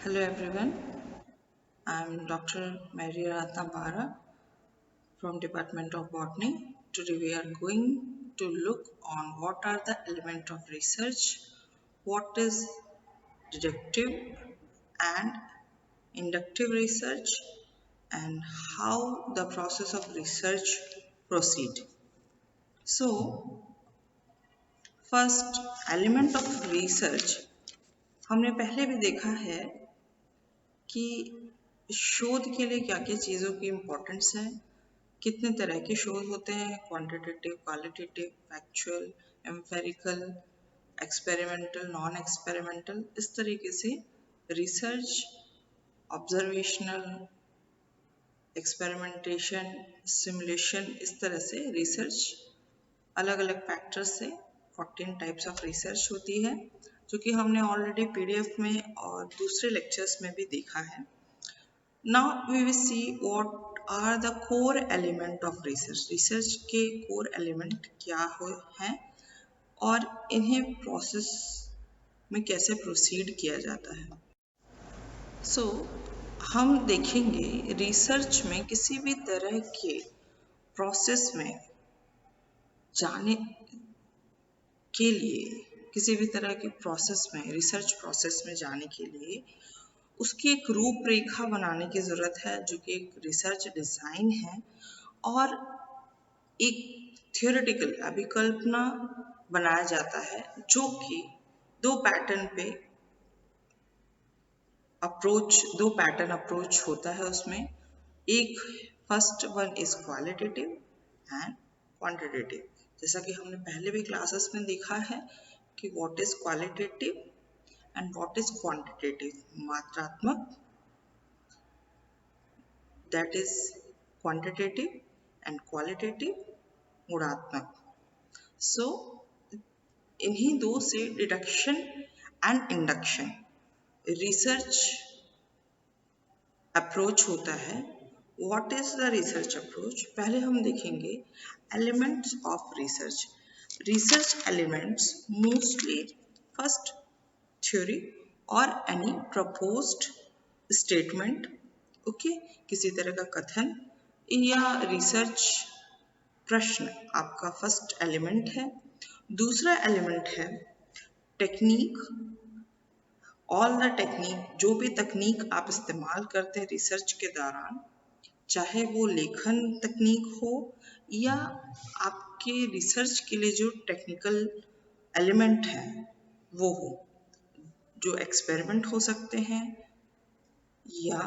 Hello everyone, I'm Dr. Maria Ratna Bara from Department of Botany. Today we are going to look on what are the elements of research, what is deductive and inductive research, and how the process of research proceed. So first element of research हमने पहले भी देखा है कि शोध के लिए क्या क्या चीज़ों की इम्पोर्टेंस है, कितने तरह के शोध होते हैं, quantitative, qualitative, factual, empirical, experimental, non experimental. इस तरीके से रिसर्च, ऑब्जर्वेशनल, एक्सपेरिमेंटेशन, सिमुलेशन, इस तरह से रिसर्च अलग अलग फैक्टर्स से 14 टाइप्स ऑफ रिसर्च होती है, जो कि हमने ऑलरेडी पीडीएफ में और दूसरे लेक्चर्स में भी देखा है। Now we will see what are the core element of research. Research के core element क्या हैं और इन्हें process में कैसे proceed किया जाता है। So हम देखेंगे रिसर्च में किसी भी तरह के process में जाने के लिए, किसी भी तरह के process में, रिसर्च process में जाने के लिए उसकी एक रूपरेखा बनाने की ज़रूरत है, जो कि एक रिसर्च डिज़ाइन है और एक थियोरेटिकल अभिकल्पना बनाया जाता है, जो कि दो पैटर्न अप्रोच होता है उसमें। एक first one is qualitative and quantitative. जैसा कि हमने पहले भी क्लासेस में देखा है कि what is qualitative and what is quantitative. मात्रात्मक, that is quantitative, and qualitative, गुणात्मक। So इन्हीं दो से deduction and induction research approach होता है। What is the research approach? पहले हम देखेंगे elements of research. Research elements mostly first theory or any proposed statement, okay, किसी तरह का कथन या रिसर्च प्रश्न आपका फर्स्ट एलिमेंट है। दूसरा एलिमेंट है टेक्निक, ऑल द टेक्निक, जो भी तकनीक आप इस्तेमाल करते हैं रिसर्च के दौरान, चाहे वो लेखन तकनीक हो या आपके रिसर्च के लिए जो टेक्निकल एलिमेंट है वो हो, जो एक्सपेरिमेंट हो सकते हैं या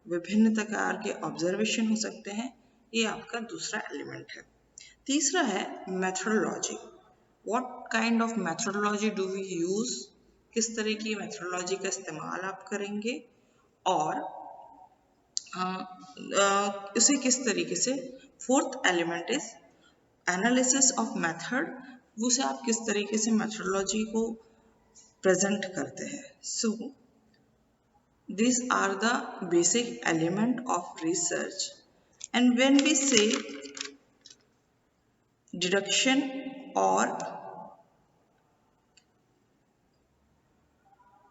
विभिन्न प्रकार के ऑब्जर्वेशन हो सकते हैं। ये आपका दूसरा एलिमेंट है। तीसरा है methodology. What kind of methodology do we use, किस तरह की मेथोडोलॉजी का इस्तेमाल आप करेंगे और उसे किस तरीके से। Fourth element is analysis of method, उसे आप किस तरीके से मेथोडोलॉजी को प्रेजेंट करते हैं। सो these are the basic element of research, and when we say deduction or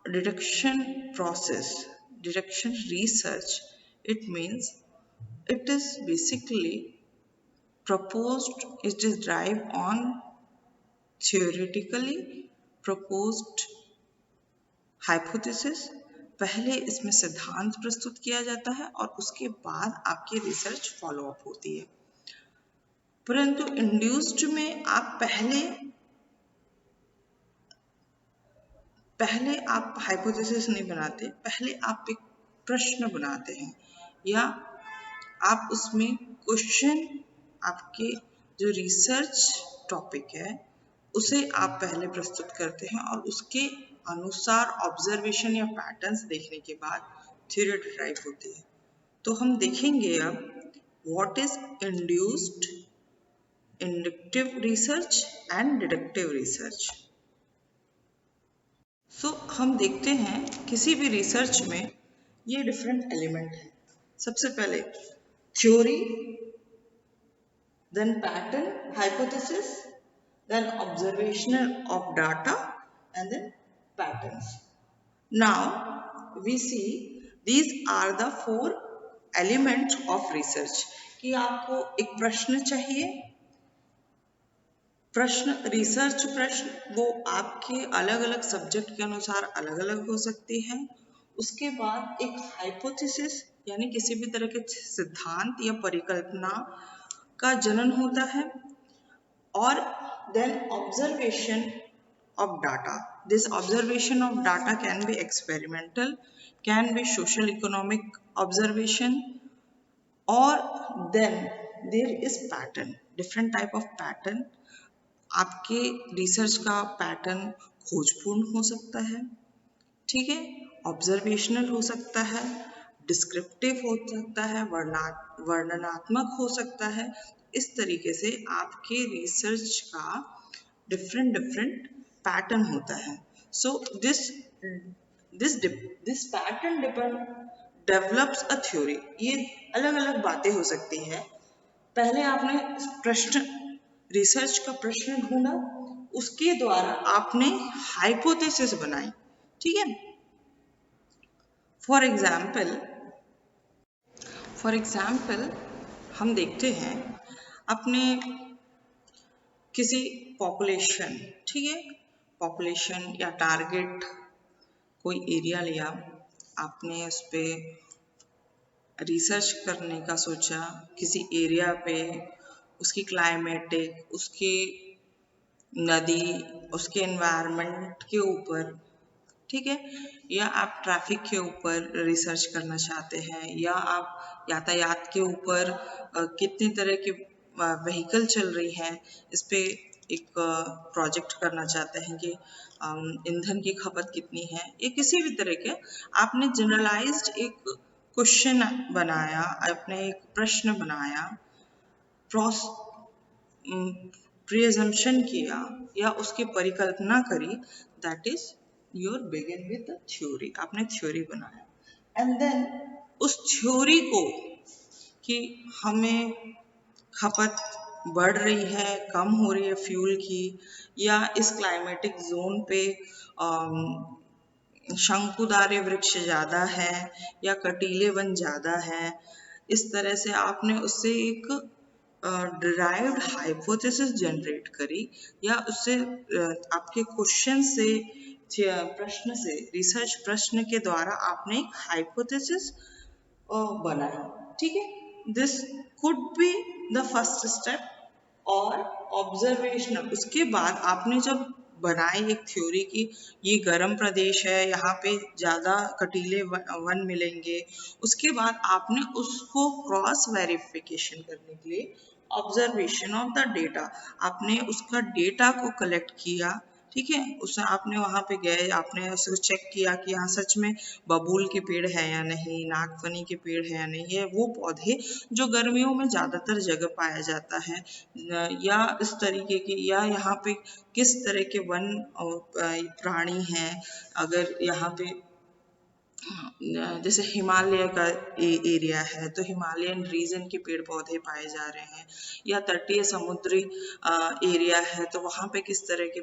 deduction process, deduction research, it means it is basically proposed, it is derived on theoretically proposed hypothesis। पहले इसमें सिद्धांत प्रस्तुत किया जाता है और उसके बाद आपकी रिसर्च फॉलो अप होती है। परंतु इंड्यूस्ड में आप पहले आप हाइपोथेसिस नहीं बनाते, पहले आप एक प्रश्न बनाते हैं या आप उसमें क्वेश्चन, आपके जो रिसर्च टॉपिक है उसे आप पहले प्रस्तुत करते हैं और उसके अनुसार ऑब्जर्वेशन या पैटर्न्स देखने के बाद थ्योरी डिराइव होती है। तो हम देखेंगे अब what is induced, inductive research and deductive research. So हम देखते हैं किसी भी रिसर्च में ये डिफरेंट एलिमेंट है। सबसे पहले theory, then pattern, hypothesis, then observational of data, and then patterns. Now we see these are the 4 elements of research कि आपको एक प्रश्न चाहिए, प्रश्न रिसर्च प्रश्न वो आपके अलग अलग सब्जेक्ट के अनुसार अलग अलग हो सकती है। उसके बाद एक हाइपोथेसिस यानी किसी भी तरह के सिद्धांत या परिकल्पना का जनन होता है, और then observation of data. This observation of data can be experimental, can be social economic observation, or then there is pattern, different type of pattern. आपके रिसर्च का पैटर्न खोजपूर्ण हो सकता है, ठीक है, ऑब्जर्वेशनल हो सकता है, डिस्क्रिप्टिव हो सकता है, वर्णनात्मक हो सकता है। इस तरीके से आपके रिसर्च का डिफरेंट डिफरेंट पैटर्न होता है। So this pattern develops a theory. ये अलग अलग बातें हो सकती है। पहले आपने प्रश्न, रिसर्च का प्रश्न ढूंढा, उसके द्वारा आपने हाइपोथेसिस बनाई, ठीक है। फॉर एग्जाम्पल हम देखते हैं अपने किसी पॉपुलेशन, ठीक है, पॉपुलेशन या टारगेट कोई एरिया लिया, आपने उस पर रिसर्च करने का सोचा, किसी एरिया पे उसकी क्लाइमेटिक, उसकी नदी, उसके एनवायरनमेंट के ऊपर, ठीक है, या आप ट्रैफिक के ऊपर रिसर्च करना चाहते हैं, या आप यातायात के ऊपर कितनी तरह के व्हीकल चल रही हैं, इस पे एक प्रोजेक्ट करना चाहते हैं कि ईंधन की खपत कितनी है, या किसी भी तरह के आपने जनरलाइज्ड एक क्वेश्चन बनाया, आपने एक प्रश्न बनाया, प्रिजम्पशन किया या उसकी परिकल्पना करी, that is your begin with theory. आपने थ्योरी बनाया, एंड देन उस थ्योरी को कि हमें खपत बढ़ रही है, कम हो रही है फ्यूल की, या इस क्लाइमेटिक जोन पे शंकुधारी वृक्ष ज़्यादा है या कटीले वन ज़्यादा है, इस तरह से आपने उससे एक डिराइव्ड हाइपोथेसिस जनरेट करी, या उससे आपके क्वेश्चन से, प्रश्न से, रिसर्च प्रश्न के द्वारा आपने एक हाइपोथेसिस बनाया, ठीक है। This could be the first step, और ऑब्जर्वेशनल। उसके बाद आपने जब बनाई एक थ्योरी की ये गर्म प्रदेश है, यहाँ पे ज़्यादा कटीले वन मिलेंगे, उसके बाद आपने उसको क्रॉस वेरिफिकेशन करने के लिए ऑब्जर्वेशन ऑफ द डेटा, आपने उसका डेटा को कलेक्ट किया, ठीक है, उसे आपने वहाँ पे गए, आपने उसको चेक किया कि यहाँ सच में बबूल के पेड़ है या नहीं, नागफनी के पेड़ है या नहीं, है वो पौधे जो गर्मियों में ज़्यादातर जगह पाया जाता है, या इस तरीके के, या यहाँ पे किस तरह के वन प्राणी हैं, अगर यहाँ पे जैसे हिमालय का एरिया है तो हिमालयन रीजन के पेड़ पौधे पाए जा रहे हैं, या तटीय समुद्री एरिया है तो वहाँ पे किस तरह के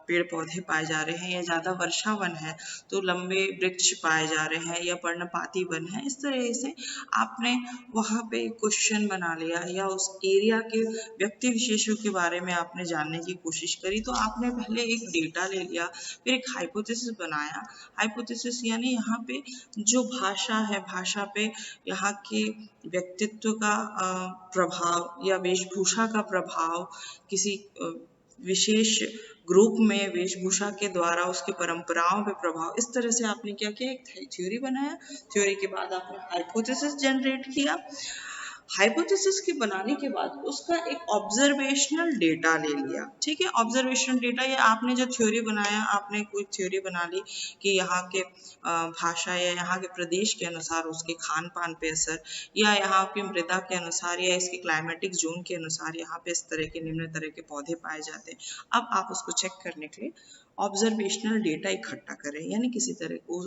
पेड़ पौधे पाए जा रहे हैं, या ज़्यादा वर्षा वन है तो लंबे वृक्ष पाए जा रहे हैं, या पर्णपाती वन है। इस तरह से आपने वहाँ पे क्वेश्चन बना लिया, या उस एरिया के व्यक्ति विशेषों के बारे में आपने जानने की कोशिश करी। तो आपने पहले एक डेटा ले लिया, फिर एक हाइपोथेसिस बनाया। हाइपोथेसिस यानी यहाँ पे जो भाषा है, भाषा पे यहाँ के व्यक्तित्व का प्रभाव या वेशभूषा का प्रभाव, किसी विशेष ग्रुप में वेशभूषा के द्वारा उसके परंपराओं पे प्रभाव, इस तरह से आपने क्या किया, एक थ्योरी बनाया। थ्योरी के बाद आपने हाइपोथेसिस जनरेट किया। हाइपोथेसिस के बनाने के बाद उसका एक ऑब्जर्वेशनल डेटा ले लिया, ठीक है। ऑब्जर्वेशनल डेटा, ये आपने जो थ्योरी बनाया, आपने कोई थ्योरी बना ली कि यहाँ के भाषा या यहाँ के प्रदेश के अनुसार उसके खान पान पे असर, या यहाँ की मृदा के अनुसार, या इसके क्लाइमेटिक जोन के अनुसार यहाँ पे इस तरह के निम्न तरह के पौधे पाए जाते हैं। अब आप उसको चेक करने के लिए ऑब्जर्वेशनल डेटा इकट्ठा करें, यानी किसी तरह को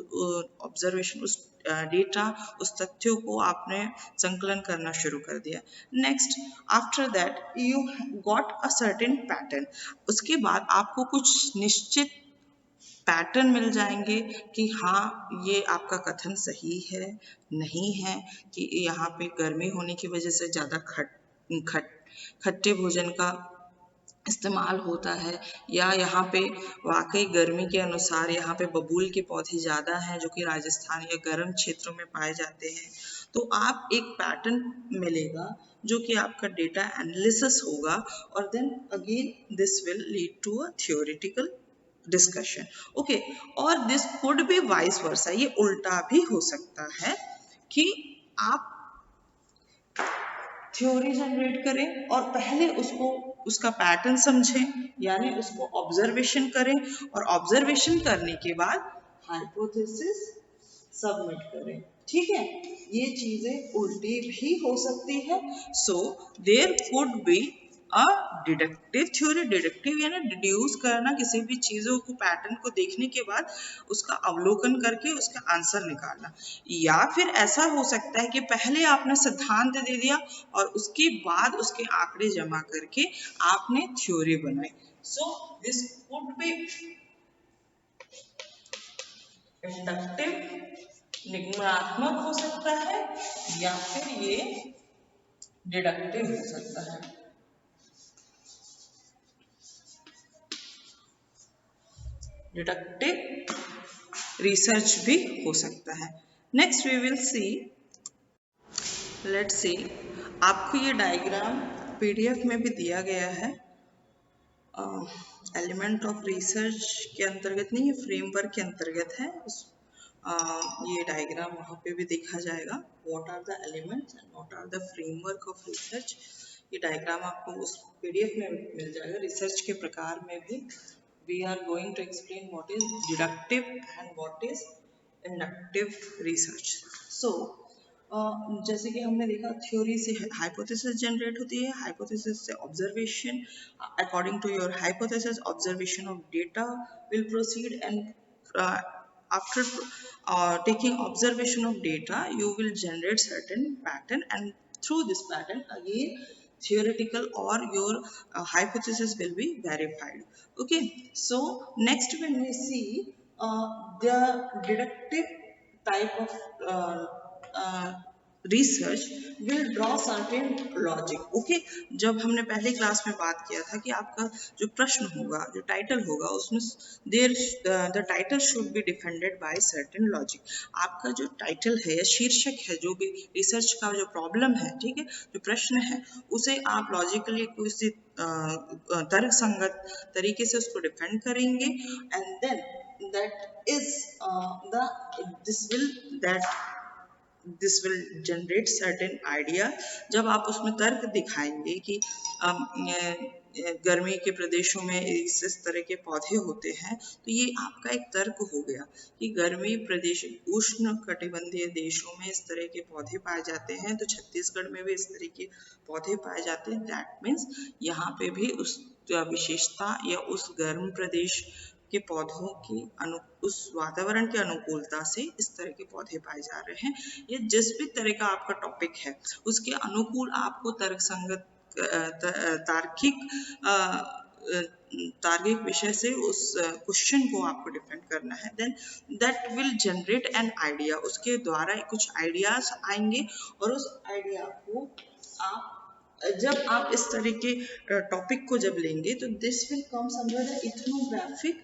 ऑब्जर्वेशन, उस डेटा, उस तथ्यों को आपने संकलन करना शुरू कर दिया। Next, after that you got a certain pattern. उसके बाद आपको कुछ निश्चित पैटर्न मिल जाएंगे कि हाँ ये आपका कथन सही है नहीं है, कि यहाँ पे गर्मी होने की वजह से ज़्यादा खट्टे भोजन का इस्तेमाल होता है, या यहाँ पे वाकई गर्मी के अनुसार यहाँ पे बबूल के पौधे ज़्यादा हैं जो कि राजस्थान या गर्म क्षेत्रों में पाए जाते हैं। तो आप एक पैटर्न मिलेगा जो कि आपका डेटा एनालिसिस होगा, और then again this will lead to a theoretical discussion. Okay, और this could be vice versa, ये उल्टा भी हो सकता है कि आप थ्योरी जनरेट करें और पहले उसको उसका पैटर्न समझें, यानी उसको ऑब्जर्वेशन करें, और ऑब्जर्वेशन करने के बाद हाइपोथेसिस सबमिट करें। ठीक है, ये चीजें उल्टी भी हो सकती है। So there could be a deductive theory, deductive यानी डिड्यूस करना किसी भी चीजों को, पैटर्न को देखने के बाद उसका अवलोकन करके उसका आंसर निकालना, या फिर ऐसा हो सकता है कि पहले आपने सिद्धांत दे दिया और उसके बाद उसके आंकड़े जमा करके आपने थ्योरी बनाई। So this could be inductive, निगमनात्मक हो सकता है, या फिर ये डिडक्टिव हो सकता है। डिडक्टिव रिसर्च भी हो सकता है। Next we will see, let's see, आपको ये डायग्राम पीडीएफ में भी दिया गया है, एलिमेंट ऑफ रिसर्च के अंतर्गत नहीं, ये फ्रेमवर्क के अंतर्गत है। ये डायग्राम वहाँ पे भी देखा जाएगा, what are the elements and what are the framework of research. ये डायग्राम आपको उस पीडीएफ में मिल जाएगा। रिसर्च के प्रकार में भी we are going to explain what is deductive and what is inductive research. So जैसे कि हमने देखा, थ्योरी से हाइपोथेसिस जनरेट होती है, हाइपोथेसिस से observation, according to your hypothesis observation of data will proceed, and after taking observation of data you will generate certain pattern, and through this pattern again theoretical or your hypothesis will be verified. Okay, so next when we see the deductive type of research will draw certain logic. Okay, जब हमने पहले class में बात किया था कि आपका जो प्रश्न होगा, जो टाइटल होगा, उसमें there the title should be defended by certain logic. आपका जो टाइटल है या शीर्षक है, जो भी रिसर्च का जो प्रॉब्लम है, ठीक है, जो प्रश्न है, उसे आप लॉजिकली किसी तर्क संगत तरीके से उसको डिफेंड करेंगे, and then that is this will generate certain idea। जब आप उसमें तर्क दिखाएंगे कि गर्मी के प्रदेशों में इस तरह के पौधे होते हैं, तो ये आपका एक तर्क हो गया कि गर्मी प्रदेश, उष्ण कटिबंधीय देशों में इस तरह के पौधे पाए जाते हैं, तो छत्तीसगढ़ में भी इस तरह के पौधे पाए जाते हैं। दैट मीन्स यहाँ पे भी उस विशेषता या उस गर्म प्रदेश के पौधों की उस वातावरण के अनुकूलता से इस तरह के पौधे पाए जा रहे हैं। ये जिस भी तरह का आपका टॉपिक है उसके अनुकूल आपको तर्कसंगत तार्किक विषय से उस क्वेश्चन को आपको डिफेंड करना है। Then that will generate an idea, उसके द्वारा कुछ आइडियाज आएंगे, और उस आइडिया को आप जब आप इस तरह के टॉपिक को जब लेंगे तो this will comes under the ethnographic.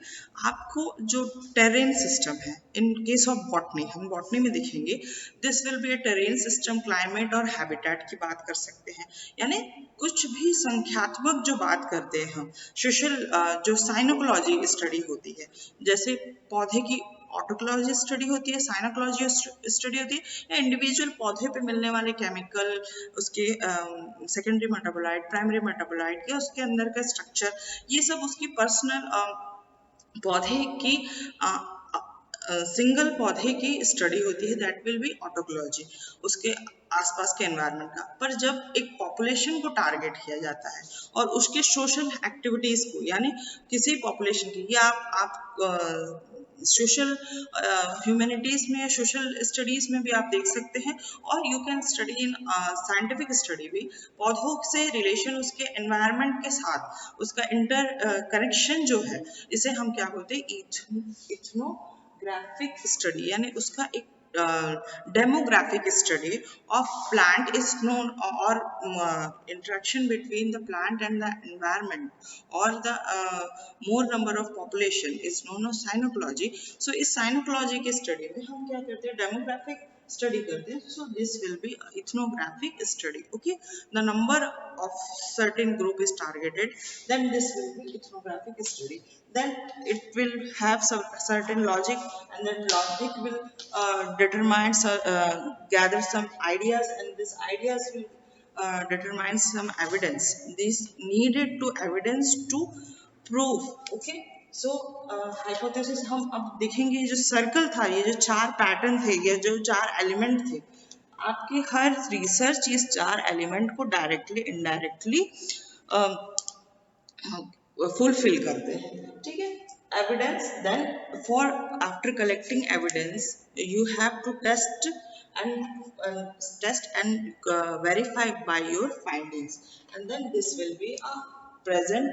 आपको जो टेरेन सिस्टम है, इन केस ऑफ बॉटनी, हम बॉटनी में देखेंगे, this will be a terrain system, climate और हैबिटेट की बात कर सकते हैं, यानी कुछ भी संख्यात्मक जो बात करते हैं हम, सोशल जो साइनोकोलॉजी स्टडी होती है, जैसे पौधे की ऑटोकोलॉजी स्टडी होती है, साइनोकोलॉजी स्टडी होती है, या इंडिविजुअल पौधे पे मिलने वाले केमिकल, उसके सेकेंडरी मेटाबोलाइट, प्राइमरी मेटाबोलाइट, या उसके अंदर का स्ट्रक्चर, ये सब उसकी पर्सनल पौधे की सिंगल पौधे की स्टडी होती है, दैट विल बी ऑटोकोलॉजी, उसके आसपास के एनवायरनमेंट का। पर जब एक पॉपुलेशन को टारगेट किया जाता है और उसके सोशल एक्टिविटीज को, यानी किसी पॉपुलेशन की, या आप सोशल ह्यूमैनिटीज में, सोशल स्टडीज में भी आप देख सकते हैं, और you can study in scientific study भी। पौधों से रिलेशन उसके एनवायरनमेंट के साथ उसका इंटर कनेक्शन जो है, इसे हम क्या बोलते हैं, इथनोग्राफिक स्टडी, यानी उसका एक demographic study of plant is known, or interaction between the plant and the environment, or the more number of population is known as synecology. So इस synecology के study में हम क्या करते हैं, demographic study करते हैं. So this will be ethnographic study. Okay, the number of certain group is targeted, then this will be ethnographic study. Then it will have some certain logic, and then logic will determine, gather some ideas, and these ideas will determine some evidence. These needed to evidence to prove. Okay, so hypothesis हम अब देखेंगे, ये जो circle था, ये जो चार pattern थे, ये जो चार एलिमेंट थे, आपकी हर रिसर्च इस चार एलिमेंट को डायरेक्टली इनडायरेक्टली फुलफिल करते हैं. ठीक है, evidence, then for after collecting evidence you have to test and verify by your findings, and then this will be a present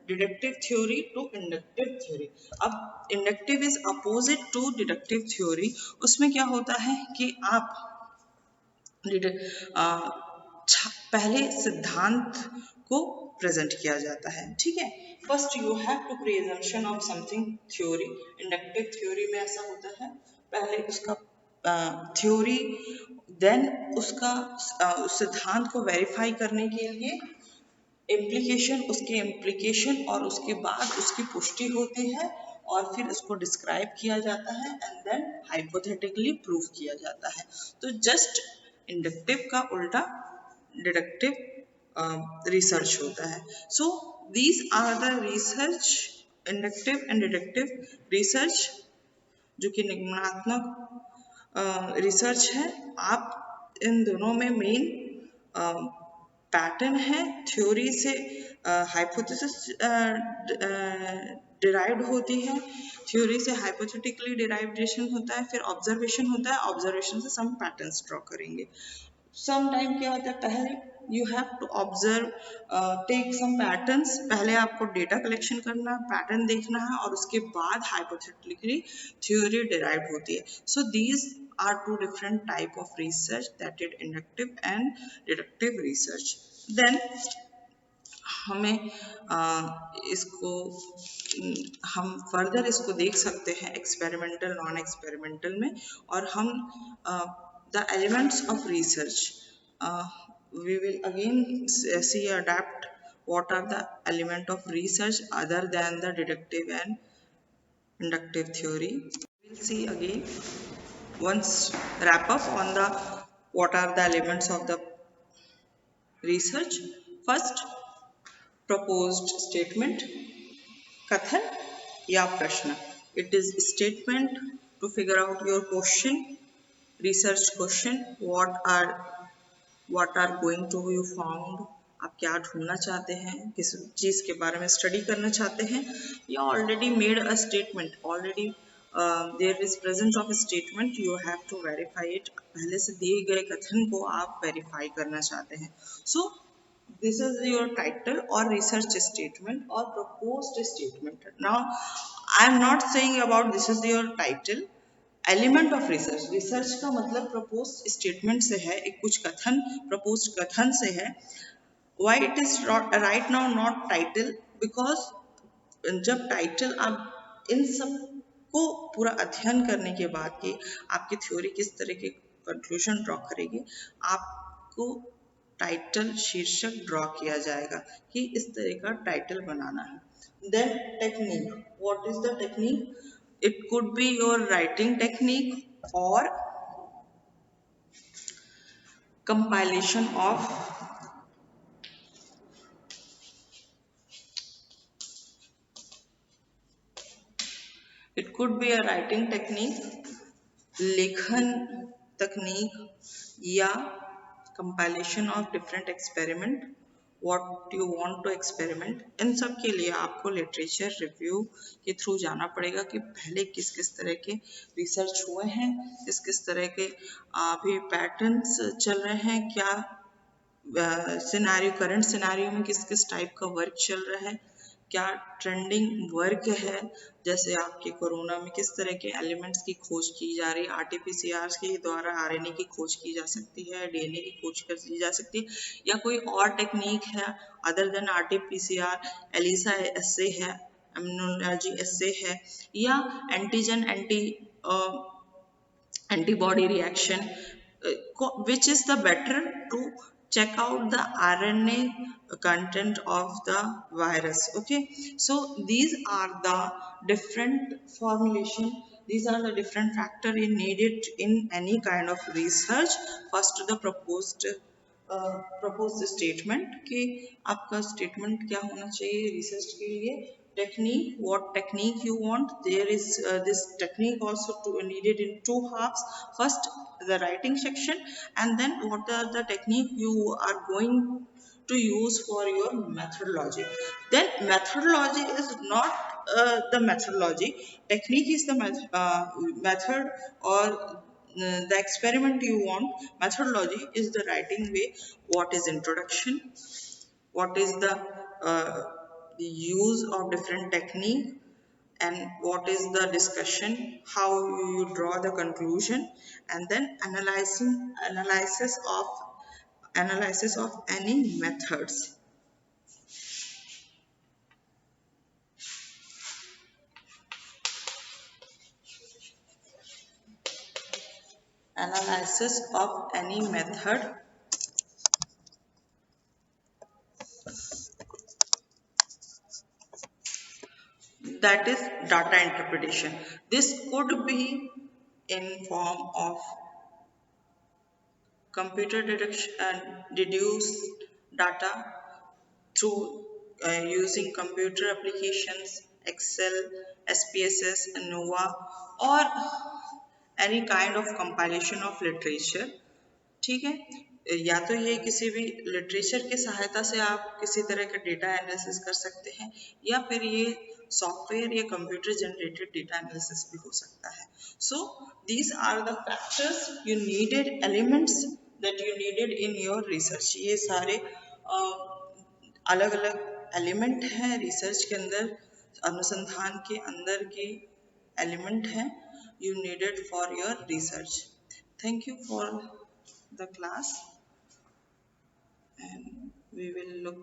deductive theory to inductive theory. अब inductive is opposite to deductive theory. उसमें क्या होता है कि आप पहले सिद्धांत को प्रेजेंट किया जाता है. ठीक है, first you have to presumption of something theory. Inductive theory में ऐसा होता है, पहले उसका थ्योरी, देन उसका सिद्धांत को वेरीफाई करने के लिए इम्प्लीकेशन, उसके इम्प्लीकेशन, और उसके बाद उसकी पुष्टि होती है, और फिर उसको डिस्क्राइब किया जाता है, एंड देन हाइपोथेटिकली प्रूव किया जाता है. तो जस्ट इंडक्टिव का उल्टा डिडक्टिव रिसर्च होता है. So these are the research, inductive and deductive research, जो कि निगमनात्मक रिसर्च है. आप इन दोनों में मेन पैटर्न है, थ्योरी से हाइपोथेसिस डिराइव्ड होती है, थ्योरी से हाइपोथेटिकली डिराइवेशन होता है, फिर ऑब्जर्वेशन होता है, ऑब्जर्वेशन से सम पैटर्न्स ड्रॉ करेंगे. सम टाइम क्या होता है, पहले you have to observe, take some patterns, पहले आपको डेटा कलेक्शन करना, पैटर्न देखना है, और उसके बाद हाइपोथेटिकली थ्योरी डिराइव होती है. So these are two different type of research, that is inductive and deductive research. Then हमें इसको हम फर्दर इसको देख सकते हैं एक्सपेरिमेंटल, नॉन एक्सपेरिमेंटल में, और हम the elements of research we will again see adapt what are the element of research other than the deductive and inductive theory. We will see again once wrap up on the what are the elements of the research. First, proposed statement, कथन या प्रश्न. It is a statement to figure out your question, research question. What are going to be found. आप क्या ढूंढना चाहते हैं, किस चीज़ के बारे में स्टडी करना चाहते हैं, या already made a statement, already there is presence of statement, you have to verify it. पहले से दिए गए कथन को आप वेरीफाई करना चाहते हैं. सो this is your title or research statement or proposed statement. Now I am not saying about this is your title. Element of research, research का मतलब प्रपोज स्टेटमेंट से है, एक कुछ कथन, प्रपोज कथन से है. Why it is right now not title, because जब टाइटल आप इन सब को पूरा अध्ययन करने के बाद कि आपकी थ्योरी किस तरह के कंक्लूजन ड्रॉ करेगी, आपको टाइटल, शीर्षक ड्रॉ किया जाएगा कि इस तरह का टाइटल बनाना है. Then technique, what is the technique? It could be your writing technique or compilation of it could be a writing technique, लेखन तकनीक, या compilation of different experiment, what you want to experiment, इन सब के लिए आपको literature review के through जाना पड़ेगा कि पहले किस किस तरह के रिसर्च हुए हैं, किस किस तरह के अभी पैटर्न्स चल रहे हैं, क्या सिनारियो करंट सिनारियो में किस किस टाइप का वर्क चल रहा है, क्या ट्रेंडिंग वर्क है, जैसे आपके कोरोना में किस तरह के एलिमेंट्स की खोज की जा रही है, आरटीपीसीआर के द्वारा आरएनए की खोज की जा सकती है, डीएनए की खोज कर ली जा सकती है, या कोई और टेक्निक है अदर देन आरटीपीसीआर, एलिसा एसे है, इम्यूनोलॉजी एसे है, या antigen antibody reaction, which is the better to check out the RNA content of the virus. Okay, so these are the different formulation, these are the different factor in needed in any kind of research. First the propose statement कि आपका statement क्या होना चाहिए research के लिए, technique, what technique you want. There is this technique also needed in two halves. First the writing section, and then what are the technique you are going to use for your methodology. Then methodology is not the methodology, technique is the method or the experiment you want. Methodology is the writing way, what is introduction, what is the use of different technique, and what is the discussion, how you draw the conclusion, and then analysis of any methods. Analysis of any method, that is data interpretation. This could be in form of computer deduction and deduce data through using computer applications, Excel, SPSS, ANOVA, or any kind of compilation of literature. ठीक है, या तो ये किसी भी literature की सहायता से आप किसी तरह का डेटा एनालिसिस कर सकते हैं, या फिर ये सॉफ्टवेयर या कंप्यूटर जनरेटेड डेटा एनालिसिस भी हो सकता है. So these are the factors you needed, elements that you needed in your research. ये सारे अलग अलग एलिमेंट हैं रिसर्च के अंदर, अनुसंधान के अंदर के एलिमेंट हैं you needed for your research. Thank you for the class, and we will look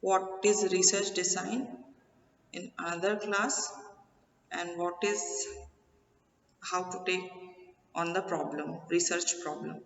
what is research design in another class, and what is how to take on the problem, research problem.